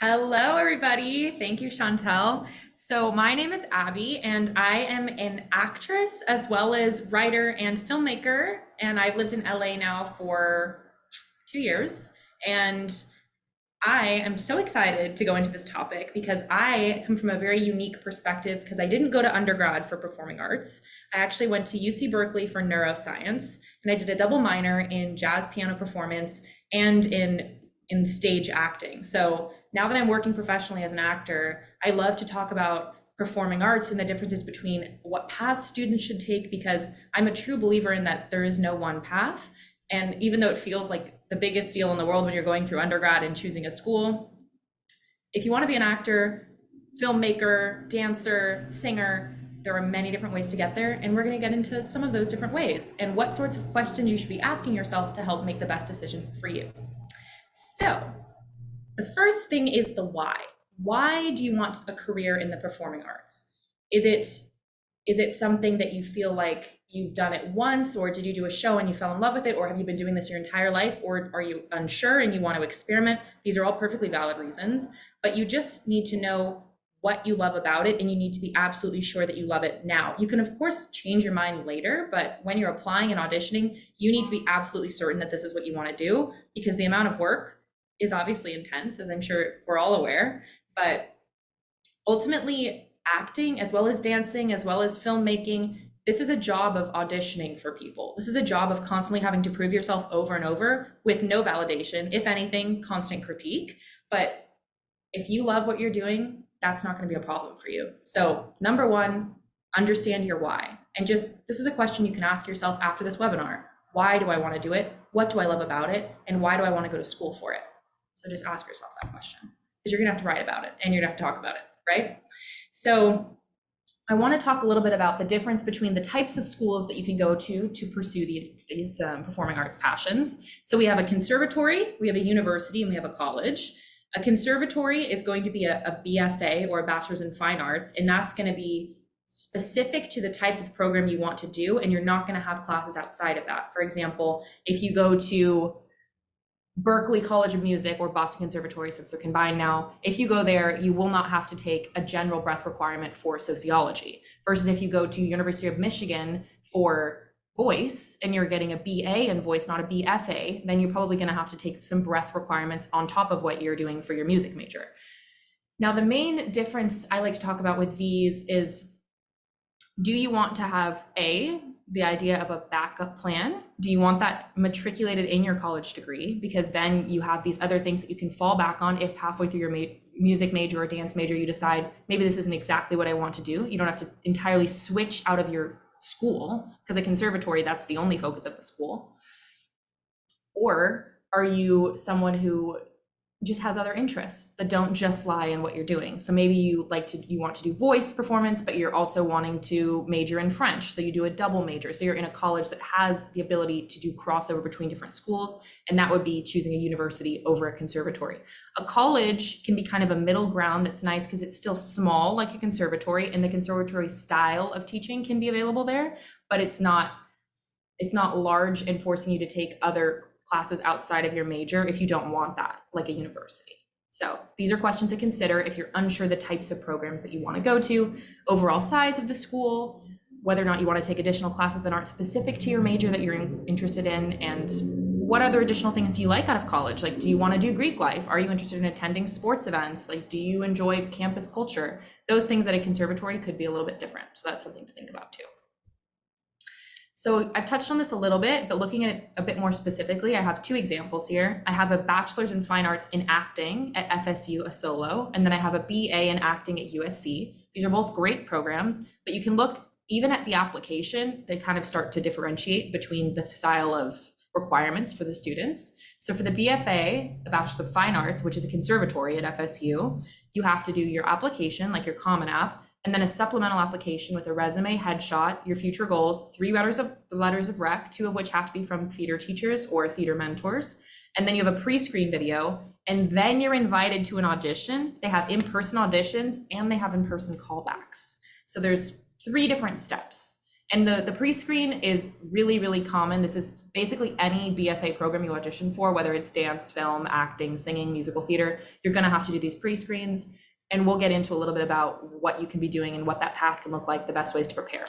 Hello, everybody. Thank you, Chantel. So, my name is Abby, and I am an actress as well as writer and filmmaker. And I've lived in LA now for 2 years. And I am so excited to go into this topic because I come from a very unique perspective because I didn't go to undergrad for performing arts. I actually went to UC Berkeley for neuroscience, and I did a double minor in jazz piano performance and in stage acting. So now that I'm working professionally as an actor, I love to talk about performing arts and the differences between what path students should take because I'm a true believer in that there is no one path. And even though it feels like the biggest deal in the world when you're going through undergrad and choosing a school, if you want to be an actor, filmmaker, dancer, singer, there are many different ways to get there. And we're going to get into some of those different ways and what sorts of questions you should be asking yourself to help make the best decision for you. So, the first thing is the why. Why do you want a career in the performing arts? Is it something that you feel like you've done it once, or did you do a show and you fell in love with it, or have you been doing this your entire life, or are you unsure and you want to experiment? These are all perfectly valid reasons, but you just need to know what you love about it, and you need to be absolutely sure that you love it now. You can, of course, change your mind later, but when you're applying and auditioning, you need to be absolutely certain that this is what you want to do, because the amount of work is obviously intense, as I'm sure we're all aware, but ultimately, acting as well as dancing, as well as filmmaking, this is a job of auditioning for people. This is a job of constantly having to prove yourself over and over with no validation, if anything, constant critique. But if you love what you're doing, that's not going to be a problem for you. So, number one, understand your why. And just this is a question you can ask yourself after this webinar. Why do I want to do it? What do I love about it? And why do I want to go to school for it? So just ask yourself that question, because you're going to have to write about it and you're going to have to talk about it, right? So I want to talk a little bit about the difference between the types of schools that you can go to pursue these performing arts passions. So we have a conservatory, we have a university, and we have a college. A conservatory is going to be a BFA, or a bachelor's in fine arts, and that's going to be specific to the type of program you want to do, and you're not going to have classes outside of that. For example, if you go to Berkeley College of Music or Boston Conservatory, since they're combined now, if you go there, you will not have to take a general breadth requirement for sociology. Versus if you go to University of Michigan for voice and you're getting a BA in voice, not a BFA, then you're probably going to have to take some breadth requirements on top of what you're doing for your music major. Now, the main difference I like to talk about with these is, do you want to have the idea of a backup plan? Do you want that matriculated in your college degree? Because then you have these other things that you can fall back on if halfway through your music major or dance major, you decide maybe this isn't exactly what I want to do. You don't have to entirely switch out of your school, because a conservatory, that's the only focus of the school. Or are you someone who just has other interests that don't just lie in what you're doing? So maybe you want to do voice performance, but you're also wanting to major in French. So you do a double major. So you're in a college that has the ability to do crossover between different schools. And that would be choosing a university over a conservatory. A college can be kind of a middle ground that's nice because it's still small like a conservatory, and the conservatory style of teaching can be available there, but it's not large and forcing you to take other classes outside of your major if you don't want that, like a university. So these are questions to consider if you're unsure the types of programs that you want to go to, overall size of the school, whether or not you want to take additional classes that aren't specific to your major that you're interested in, and what other additional things do you like out of college? Like, do you want to do Greek life? Are you interested in attending sports events? Like, do you enjoy campus culture? Those things at a conservatory could be a little bit different. So that's something to think about too. So I've touched on this a little bit, but looking at it a bit more specifically, I have two examples here. I have a bachelor's in fine arts in acting at FSU, a solo, and then I have a BA in acting at USC. These are both great programs, but you can look even at the application, they kind of start to differentiate between the style of requirements for the students. So for the BFA, the Bachelor's of Fine Arts, which is a conservatory at FSU, you have to do your application, like your Common App, and then a supplemental application with a resume, headshot, your future goals, 3 letters of rec, 2 of which have to be from theater teachers or theater mentors. And then you have a pre-screen video, and then you're invited to an audition. They have in-person auditions and they have in-person callbacks. So there's 3 different steps. And the pre-screen is really, really common. This is basically any BFA program you audition for, whether it's dance, film, acting, singing, musical theater, you're gonna have to do these pre-screens. And we'll get into a little bit about what you can be doing and what that path can look like, the best ways to prepare.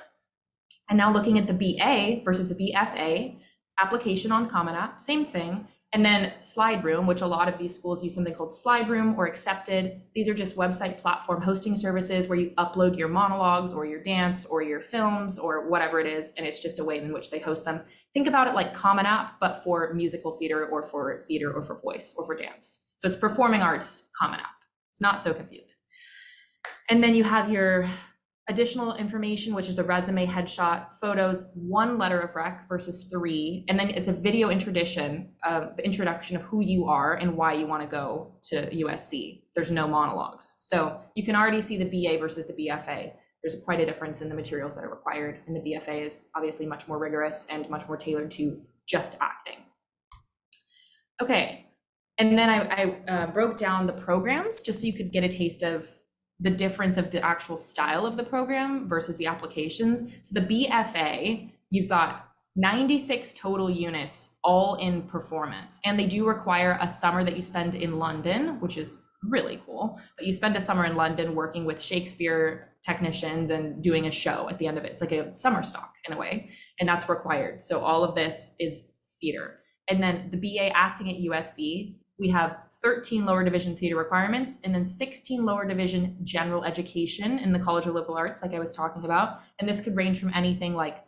And now looking at the BA versus the BFA, application on Common App, same thing. And then Slide Room, which a lot of these schools use something called Slide Room or Accepted. These are just website platform hosting services where you upload your monologues or your dance or your films or whatever it is, and it's just a way in which they host them. Think about it like Common App, but for musical theater or for voice or for dance. So it's performing arts Common App. It's not so confusing. And then you have your additional information, which is a resume, headshot, photos, 1 letter of rec versus 3. And then it's a video introduction of who you are and why you want to go to USC. There's no monologues. So you can already see the BA versus the BFA. There's quite a difference in the materials that are required. And the BFA is obviously much more rigorous and much more tailored to just acting. Okay. And then I broke down the programs just so you could get a taste of the difference of the actual style of the program versus the applications. So the BFA, you've got 96 total units, all in performance. And they do require a summer that you spend in London, which is really cool. But you spend a summer in London working with Shakespeare technicians and doing a show at the end of it. It's like a summer stock in a way, and that's required. So all of this is theater. And then the BA acting at USC, we have 13 lower division theater requirements and then 16 lower division general education in the College of Liberal Arts, like I was talking about. And this could range from anything like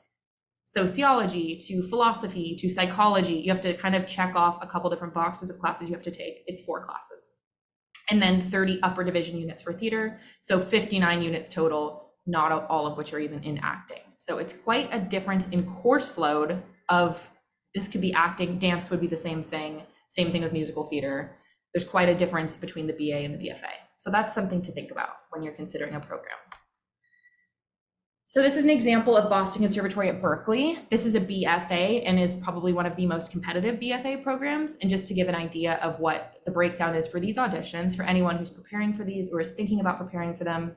sociology to philosophy to psychology. You have to kind of check off a couple different boxes of classes you have to take. It's 4 classes. And then 30 upper division units for theater. So 59 units total, not all of which are even in acting. So it's quite a difference in course load of, this could be acting, dance would be the same thing with musical theater. There's quite a difference between the BA and the BFA. So that's something to think about when you're considering a program. So this is an example of Boston Conservatory at Berkeley. This is a BFA and is probably one of the most competitive BFA programs. And just to give an idea of what the breakdown is for these auditions, for anyone who's preparing for these or is thinking about preparing for them,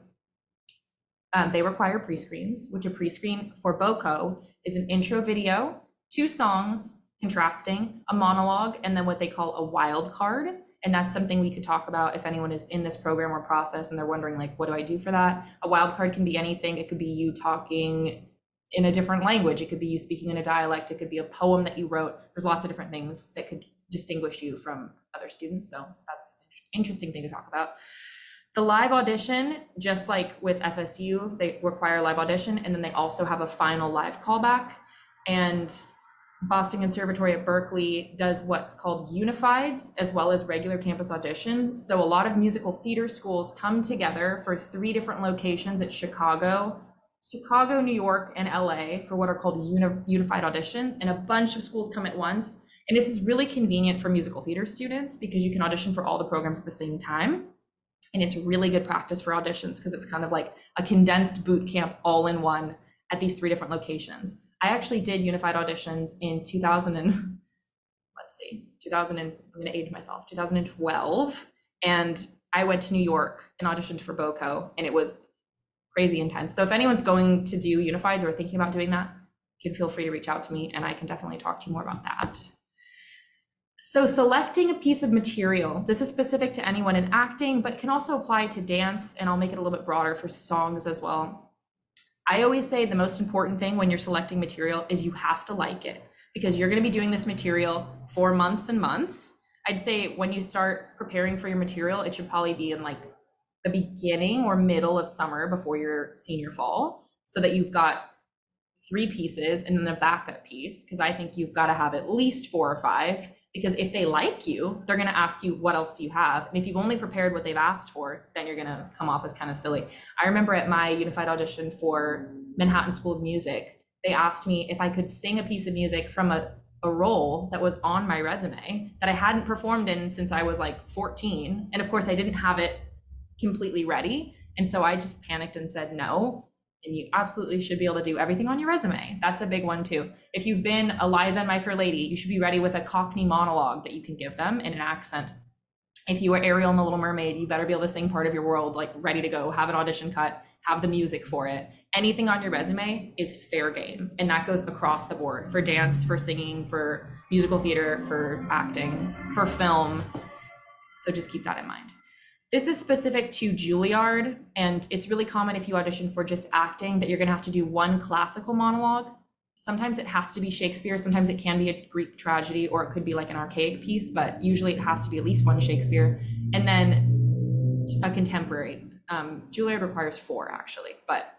they require pre-screens, which a pre-screen for BOCO is an intro video, 2 songs, contrasting, a monologue, and then what they call a wild card. And that's something we could talk about if anyone is in this program or process and they're wondering, like, what do I do for that? A wild card can be anything. It could be you talking in a different language. It could be you speaking in a dialect. It could be a poem that you wrote. There's lots of different things that could distinguish you from other students. So that's an interesting thing to talk about. The live audition, just like with FSU, they require live audition, and then they also have a final live callback. And Boston Conservatory at Berkeley does what's called unifieds as well as regular campus auditions. So a lot of musical theater schools come together for 3 different locations at Chicago, New York, and LA for what are called unified auditions. And a bunch of schools come at once. And this is really convenient for musical theater students because you can audition for all the programs at the same time. And it's really good practice for auditions because it's kind of like a condensed boot camp all in one at these 3 different locations. I actually did unified auditions in 2012. And I went to New York and auditioned for BOCO, and it was crazy intense. So if anyone's going to do unifieds or thinking about doing that, you can feel free to reach out to me and I can definitely talk to you more about that. So selecting a piece of material, this is specific to anyone in acting, but can also apply to dance, and I'll make it a little bit broader for songs as well. I always say the most important thing when you're selecting material is you have to like it, because you're going to be doing this material for months and months. I'd say when you start preparing for your material, it should probably be in like the beginning or middle of summer before your senior fall, so that you've got 3 pieces and then a backup piece, because I think you've got to have at least 4 or 5, because if they like you, they're going to ask you, what else do you have? And if you've only prepared what they've asked for, then you're going to come off as kind of silly. I remember at my unified audition for Manhattan School of Music, they asked me if I could sing a piece of music from a role that was on my resume that I hadn't performed in since I was like 14. And of course I didn't have it completely ready. And so I just panicked and said no. And you absolutely should be able to do everything on your resume. That's a big one too. If you've been Eliza and My Fair Lady, you should be ready with a Cockney monologue that you can give them in an accent. If you are Ariel in The Little Mermaid, you better be able to sing part of your world, like ready to go, have an audition cut, have the music for it. Anything on your resume is fair game. And that goes across the board for dance, for singing, for musical theater, for acting, for film. So just keep that in mind. This is specific to Juilliard, and it's really common if you audition for just acting that you're gonna have to do one classical monologue. Sometimes it has to be Shakespeare, sometimes it can be a Greek tragedy, or it could be like an archaic piece, but usually it has to be at least one Shakespeare. And then a contemporary. Juilliard requires 4 actually, but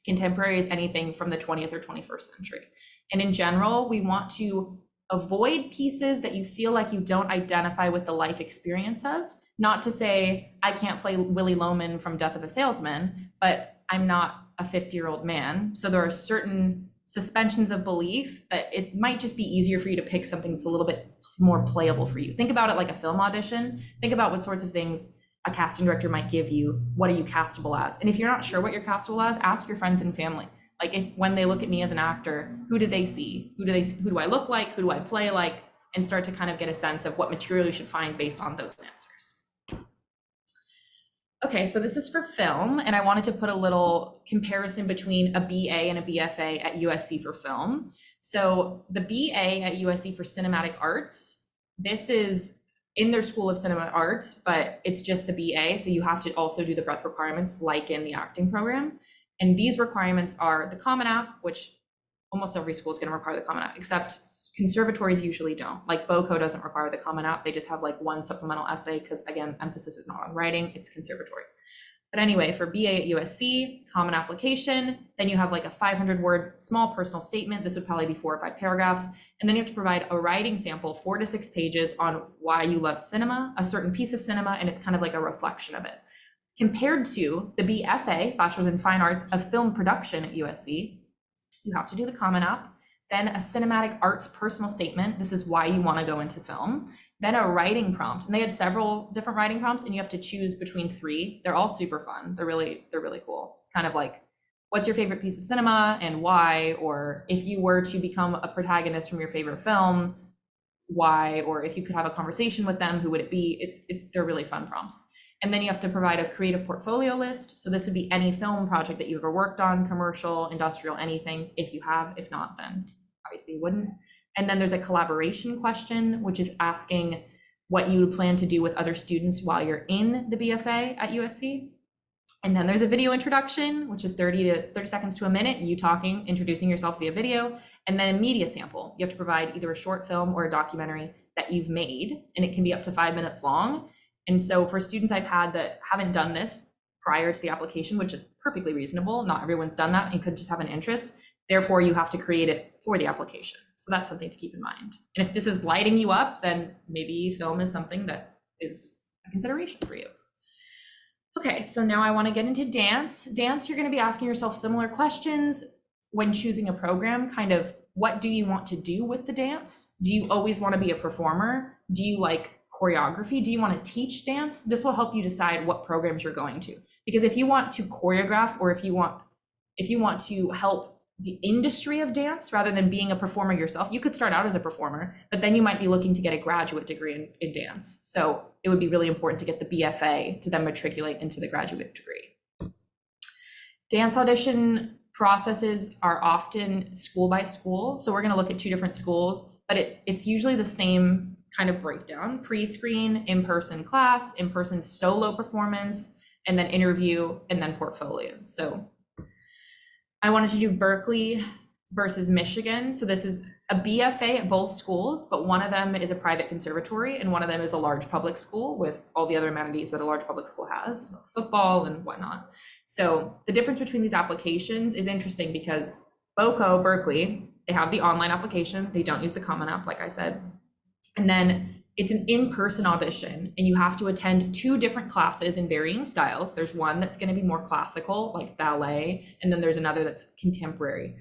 contemporary is anything from the 20th or 21st century. And in general, we want to avoid pieces that you feel like you don't identify with the life experience of. Not to say I can't play Willy Loman from Death of a Salesman, but I'm not a 50-year-old man. So there are certain suspensions of belief that it might just be easier for you to pick something that's a little bit more playable for you. Think about it like a film audition. Think about what sorts of things a casting director might give you. What are you castable as? And if you're not sure what you're castable as, ask your friends and family. Like when they look at me as an actor, who do they see? Who do I look like? Who do I play like? And start to kind of get a sense of what material you should find based on those answers. Okay, so this is for film, and I wanted to put a little comparison between a BA and a BFA at USC for film. So the BA at USC for cinematic arts, this is in their School of Cinema Arts, but it's just the BA, so you have to also do the breadth requirements like in the acting program. And these requirements are the Common App, which almost every school is going to require the Common App, except conservatories usually don't. Like BOCO doesn't require the Common App. They just have like one supplemental essay because, again, emphasis is not on writing, it's conservatory. But anyway, for BA at USC, Common Application, then you have like a 500-word small personal statement. This would probably be 4 or 5 paragraphs. And then you have to provide a writing sample, 4 to 6 pages on why you love cinema, a certain piece of cinema, and it's kind of like a reflection of it. Compared to the BFA, Bachelor's in Fine Arts of Film Production at USC, you have to do the Common App, then a cinematic arts personal statement. This is why you want to go into film. Then a writing prompt. And they had several different writing prompts, and you have to choose between 3. They're all super fun. They're really cool. It's kind of like, what's your favorite piece of cinema and why? Or if you were to become a protagonist from your favorite film, why? Or if you could have a conversation with them, who would it be? They're really fun prompts. And then you have to provide a creative portfolio list. So this would be any film project that you've ever worked on, commercial, industrial, anything, if you have. If not, then obviously you wouldn't. And then there's a collaboration question, which is asking what you plan to do with other students while you're in the BFA at USC. And then there's a video introduction, which is 30 seconds to a minute, you talking, introducing yourself via video, and then a media sample. You have to provide either a short film or a documentary that you've made, and it can be up to 5 minutes long. And so for students I've had that haven't done this prior to the application, which is perfectly reasonable, not everyone's done that and could just have an interest. Therefore, you have to create it for the application. So that's something to keep in mind. And if this is lighting you up, then maybe film is something that is a consideration for you. Okay, so now I want to get into dance. Dance, you're going to be asking yourself similar questions when choosing a program, kind of what do you want to do with the dance? Do you always want to be a performer? Do you like choreography? Do you want to teach dance? This will help you decide what programs you're going to. Because if you want to choreograph, or if you want to help the industry of dance rather than being a performer yourself, you could start out as a performer, but then you might be looking to get a graduate degree in dance. So it would be really important to get the BFA to then matriculate into the graduate degree. Dance audition processes are often school by school. So we're going to look at 2 different schools, but it's usually the same kind of breakdown: pre-screen, in-person class, in-person solo performance, and then interview, and then portfolio. So I wanted to do Berkeley versus Michigan. So this is a BFA at both schools, but one of them is a private conservatory and one of them is a large public school with all the other amenities that a large public school has, football and whatnot. So the difference between these applications is interesting because BOCO, Berkeley, they have the online application. They don't use the Common App, like I said. And then it's an in-person audition and you have to attend 2 different classes in varying styles. There's one that's going to be more classical, like ballet, and then there's another that's contemporary.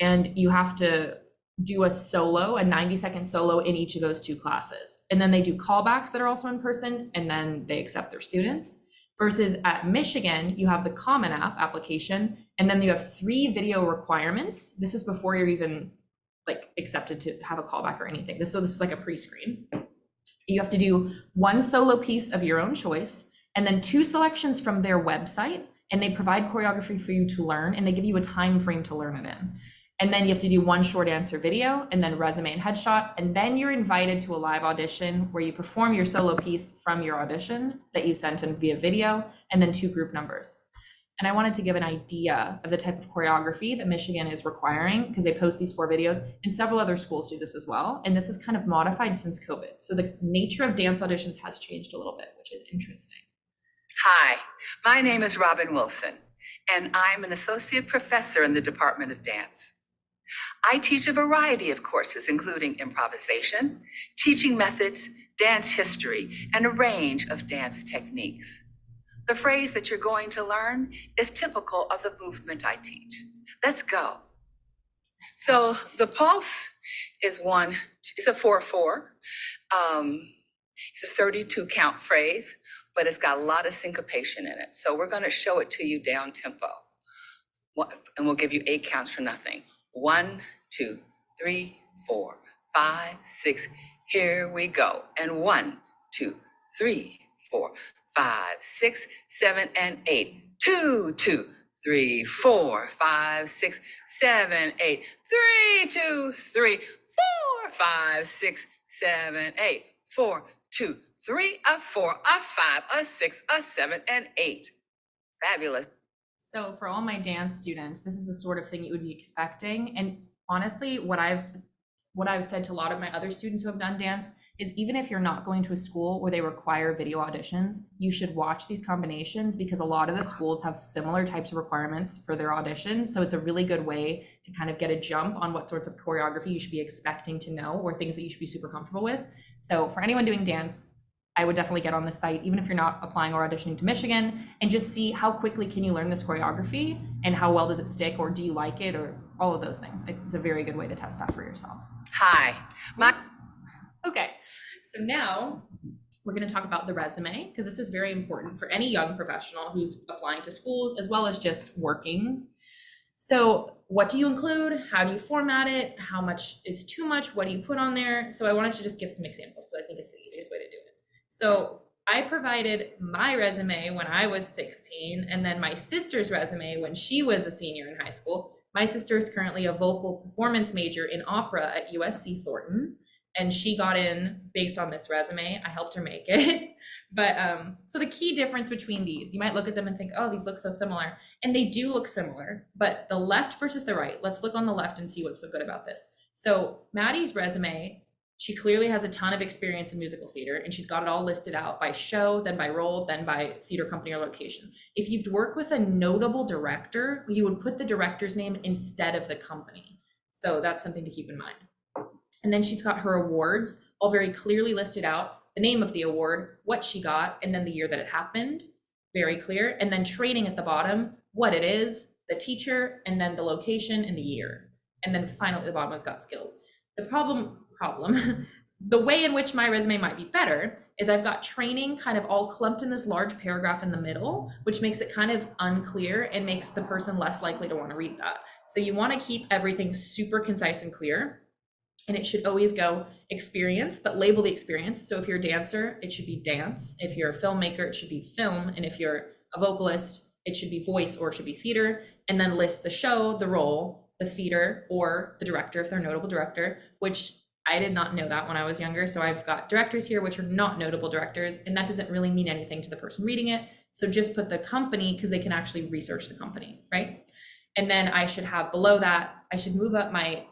And you have to do a 90-second solo in each of those 2 classes. And then they do callbacks that are also in person, and then they accept their students. Versus at Michigan, you have the Common App application, and then you have 3 video requirements. This is before you're even like accepted to have a callback or anything. So this is like a pre-screen. You have to do one solo piece of your own choice and then 2 selections from their website, and they provide choreography for you to learn, and they give you a time frame to learn it in. And then you have to do 1 short answer video and then resume and headshot. And then you're invited to a live audition where you perform your solo piece from your audition that you sent in via video, and then 2 group numbers. And I wanted to give an idea of the type of choreography that Michigan is requiring, because they post these 4 videos, and several other schools do this as well. And this is kind of modified since COVID. So the nature of dance auditions has changed a little bit, which is interesting. Hi, my name is Robin Wilson, and I'm an associate professor in the Department of Dance. I teach a variety of courses, including improvisation, teaching methods, dance history, and a range of dance techniques. The phrase that you're going to learn is typical of the movement I teach. Let's go. So the pulse is it's a 4/4. It's a 32 count phrase, but it's got a lot of syncopation in it. So we're gonna show it to you down tempo. And we'll give you 8 counts for nothing. 1, 2, 3, 4, 5, 6, here we go. And 1, 2, 3, 4, 5, 6, 7, and 8. 2, 2, 3, 4, 5, 6, 7, 8. 3, 2, 3, 4, 5, 6, 7, 8. 4, 2, 3, a 4, a 5, a 6, a 7, and 8. Fabulous. So for all my dance students, this is the sort of thing you would be expecting. And honestly, what I've said to a lot of my other students who have done dance is, even if you're not going to a school where they require video auditions, you should watch these combinations, because a lot of the schools have similar types of requirements for their auditions. So it's a really good way to kind of get a jump on what sorts of choreography you should be expecting to know, or things that you should be super comfortable with. So for anyone doing dance, I would definitely get on the site, even if you're not applying or auditioning to Michigan, and just see how quickly can you learn this choreography, and how well does it stick, or do you like it, or all of those things. It's a very good way to test that for yourself. Hi. Okay, so now we're going to talk about the resume, because this is very important for any young professional who's applying to schools as well as just working. So what do you include? How do you format it? How much is too much? What do you put on there? So I wanted to just give some examples, because I think it's the easiest way to do it. So I provided my resume when I was 16, and then my sister's resume when she was a senior in high school. My sister is currently a vocal performance major in opera at USC Thornton, and she got in based on this resume. I helped her make it. But so the key difference between these, you might look at them and think, oh, these look so similar. And they do look similar, but the left versus the right. Let's look on the left and see what's so good about this. So Maddie's resume, she clearly has a ton of experience in musical theater, and she's got it all listed out by show, then by role, then by theater company or location. If you've worked with a notable director, you would put the director's name instead of the company. So that's something to keep in mind. And then she's got her awards all very clearly listed out, the name of the award, what she got, and then the year that it happened, very clear. And then training at the bottom, what it is, the teacher, and then the location and the year. And then finally at the bottom, I've got skills. The problem, the way in which my resume might be better is I've got training kind of all clumped in this large paragraph in the middle, which makes it kind of unclear and makes the person less likely to want to read that. So you want to keep everything super concise and clear, and it should always go experience, but label the experience. So if you're a dancer, it should be dance. If you're a filmmaker, it should be film. And if you're a vocalist, it should be voice or it should be theater. And then list the show, the role, the theater, or the director if they're a notable director, which I did not know that when I was younger. So I've got directors here, which are not notable directors, and that doesn't really mean anything to the person reading it. So just put the company, because they can actually research the company, right? And then I should have below that, I should move up my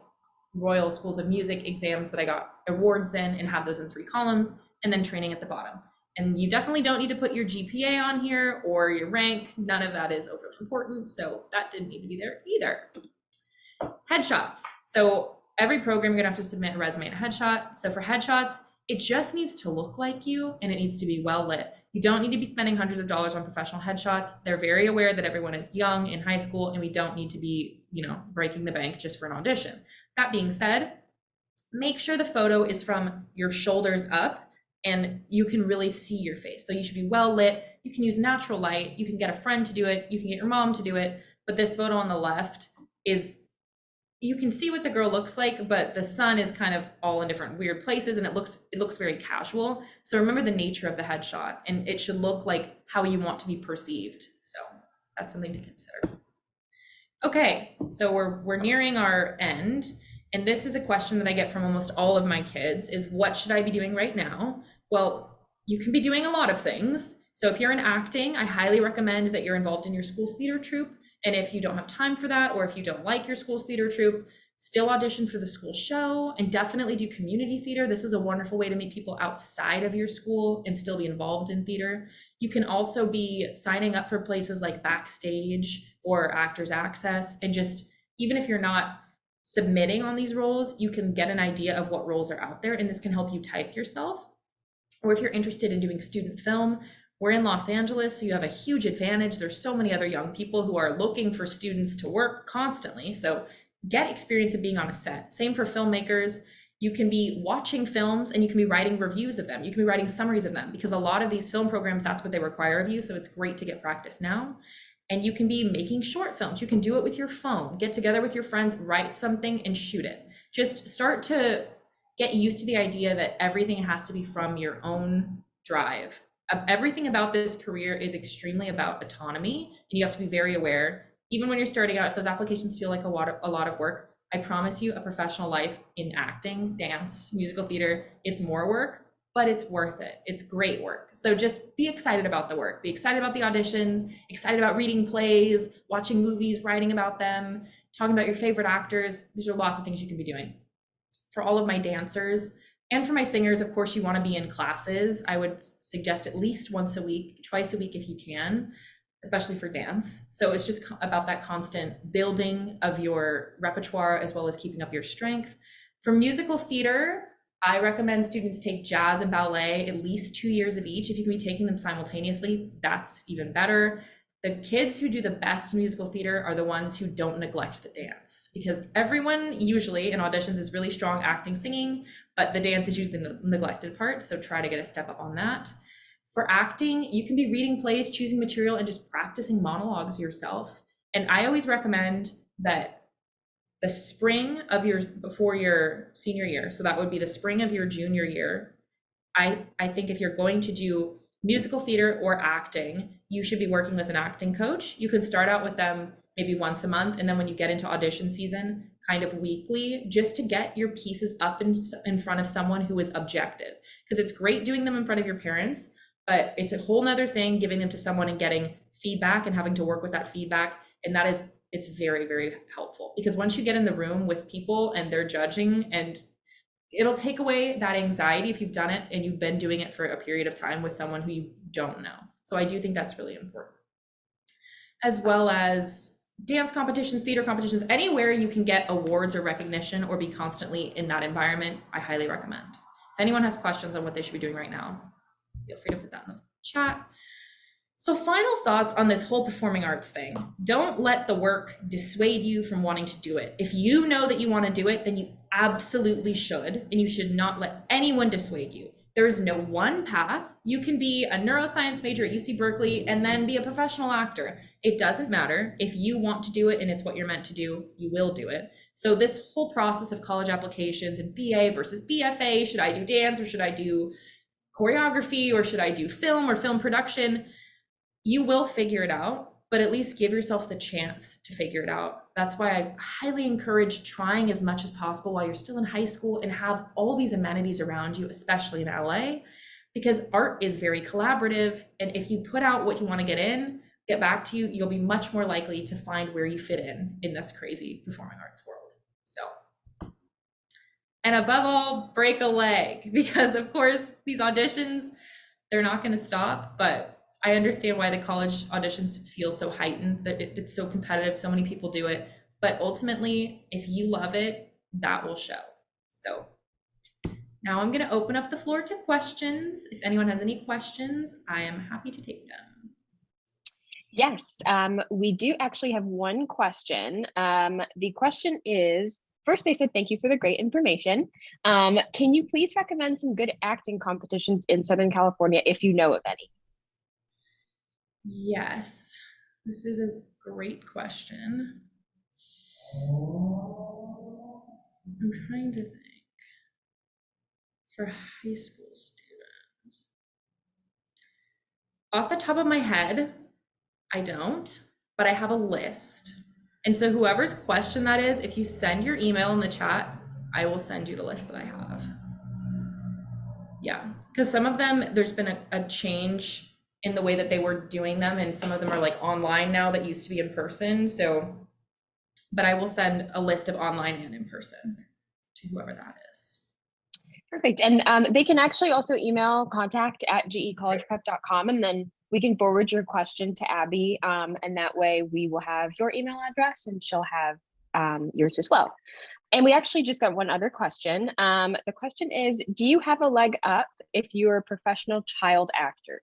Royal Schools of Music exams that I got awards in and have those in 3 columns, and then training at the bottom. And you definitely don't need to put your GPA on here or your rank. None of that is overly important. So that didn't need to be there either. Headshots. So every program, you're gonna have to submit a resume and a headshot. So for headshots, it just needs to look like you, and it needs to be well lit. You don't need to be spending hundreds of dollars on professional headshots. They're very aware that everyone is young in high school, and we don't need to be, breaking the bank just for an audition. That being said, make sure the photo is from your shoulders up and you can really see your face. So you should be well lit. You can use natural light. You can get a friend to do it. You can get your mom to do it. But this photo on the left is you can see what the girl looks like, but the sun is kind of all in different weird places and it looks very casual. So remember the nature of the headshot, and it should look like how you want to be perceived. So that's something to consider. Okay, so we're nearing our end, and this is a question that I get from almost all of my kids is, what should I be doing right now? Well, you can be doing a lot of things. So if you're in acting, I highly recommend that you're involved in your school's theater troupe. And if you don't have time for that, or if you don't like your school's theater troupe, still audition for the school show and definitely do community theater. This is a wonderful way to meet people outside of your school and still be involved in theater. You can also be signing up for places like Backstage or Actors Access, and just, even if you're not submitting on these roles, you can get an idea of what roles are out there, and this can help you type yourself. Or if you're interested in doing student film, we're in Los Angeles, so you have a huge advantage. There's so many other young people who are looking for students to work constantly. So get experience of being on a set. Same for filmmakers. You can be watching films and you can be writing reviews of them. You can be writing summaries of them, because a lot of these film programs, that's what they require of you. So it's great to get practice now. And you can be making short films. You can do it with your phone. Get together with your friends, write something and shoot it. Just start to get used to the idea that everything has to be from your own drive. Everything about this career is extremely about autonomy, and you have to be very aware. Even when you're starting out, if those applications feel like a lot of work, I promise you a professional life in acting, dance, musical theater, it's more work, but it's worth it. It's great work. So just be excited about the work. Be excited about the auditions, excited about reading plays, watching movies, writing about them, talking about your favorite actors. These are lots of things you can be doing. For all of my dancers, and for my singers, of course, you want to be in classes. I would suggest at least once a week, twice a week if you can, especially for dance. So it's just about that constant building of your repertoire as well as keeping up your strength. For musical theater, I recommend students take jazz and ballet at least 2 years of each. If you can be taking them simultaneously, that's even better. The kids who do the best in musical theater are the ones who don't neglect the dance, because everyone usually in auditions is really strong acting, singing, but the dance is usually the neglected part. So try to get a step up on that. For acting, you can be reading plays, choosing material, and just practicing monologues yourself. And I always recommend that the spring of before your senior year, so that would be the spring of your junior year, I think if you're going to do musical theater or acting, you should be working with an acting coach. You can start out with them maybe once a month, and then when you get into audition season, kind of weekly, just to get your pieces up in front of someone who is objective. Because it's great doing them in front of your parents, but it's a whole nother thing giving them to someone and getting feedback and having to work with that feedback. And it's very, very helpful, because once you get in the room with people and they're judging, and it'll take away that anxiety if you've done it and you've been doing it for a period of time with someone who you don't know. So I do think that's really important. As well as dance competitions, theater competitions, anywhere you can get awards or recognition or be constantly in that environment, I highly recommend. If anyone has questions on what they should be doing right now, feel free to put that in the chat. So final thoughts on this whole performing arts thing. Don't let the work dissuade you from wanting to do it. If you know that you want to do it, then you absolutely should, and you should not let anyone dissuade you. There is no one path. You can be a neuroscience major at UC Berkeley and then be a professional actor. It doesn't matter. If you want to do it and it's what you're meant to do, you will do it. So this whole process of college applications and BA versus BFA, should I do dance or should I do choreography or should I do film or film production? You will figure it out, but at least give yourself the chance to figure it out. That's why I highly encourage trying as much as possible while you're still in high school and have all these amenities around you, especially in LA, because art is very collaborative. And if you put out what you want to get back to you, you'll be much more likely to find where you fit in this crazy performing arts world. So, and above all, break a leg, because of course these auditions, they're not going to stop, but I understand why the college auditions feel so heightened, that it's so competitive, so many people do it, but ultimately, if you love it, that will show. So now I'm gonna open up the floor to questions. If anyone has any questions, I am happy to take them. Yes, we do actually have one question. The question is, first they said, thank you for the great information. Can you please recommend some good acting competitions in Southern California if you know of any? Yes, this is a great question. I'm trying to think. For high school students. Off the top of my head, I don't, but I have a list. And so whoever's question that is, if you send your email in the chat, I will send you the list that I have. Yeah, because some of them, there's been a change in the way that they were doing them, and some of them are like online now that used to be in person. So, but I will send a list of online and in person to whoever that is. Perfect. And they can actually also email contact@gecollegeprep.com, and then we can forward your question to Abby. And that way we will have your email address and she'll have yours as well. And we actually just got one other question. The question is, do you have a leg up if you're a professional child actor?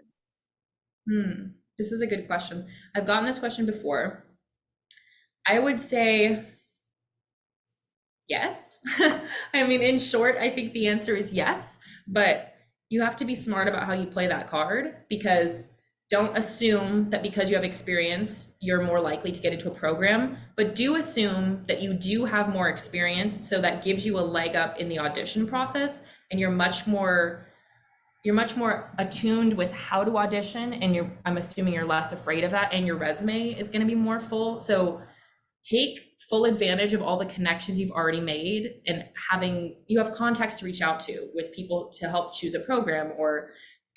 This is a good question. I've gotten this question before. I would say yes. I mean, in short, I think the answer is yes, but you have to be smart about how you play that card, because don't assume that because you have experience, you're more likely to get into a program, but do assume that you do have more experience. So that gives you a leg up in the audition process, and you're much more attuned with how to audition, and I'm assuming you're less afraid of that, and your resume is going to be more full. So take full advantage of all the connections you've already made, and you have contacts to reach out to with people to help choose a program,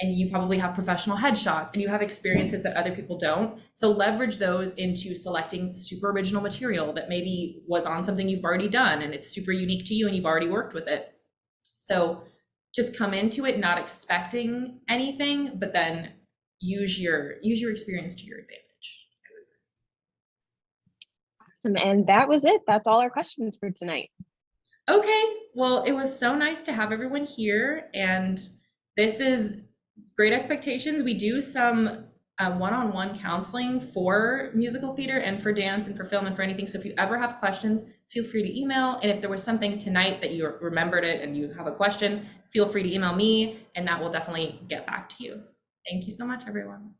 and you probably have professional headshots and you have experiences that other people don't. So leverage those into selecting super original material that maybe was on something you've already done and it's super unique to you and you've already worked with it. So just come into it not expecting anything, but then use your experience to your advantage. Awesome. And that was it. That's all our questions for tonight. Okay, well, it was so nice to have everyone here, and this is Great Expectations. We do some one-on-one counseling for musical theater and for dance and for film and for anything. So if you ever have questions, feel free to email. And if there was something tonight that you remembered it and you have a question, feel free to email me, and that will definitely get back to you. Thank you so much, everyone.